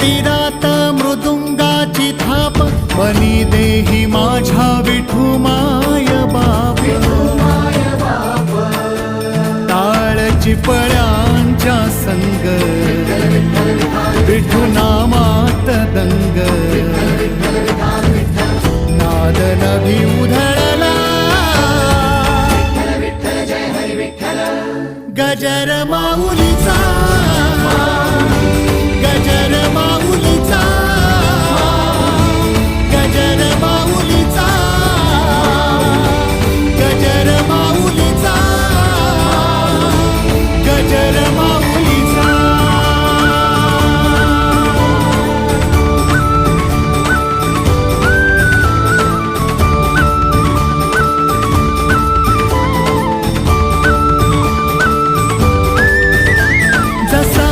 मंदिरात मृदुंगाची थाप बनी देही माझ्या विठू माय बाप टाळ चिपळ्यांच्या संग विठू नामात दंग नाद नभी उधळला गजर माऊली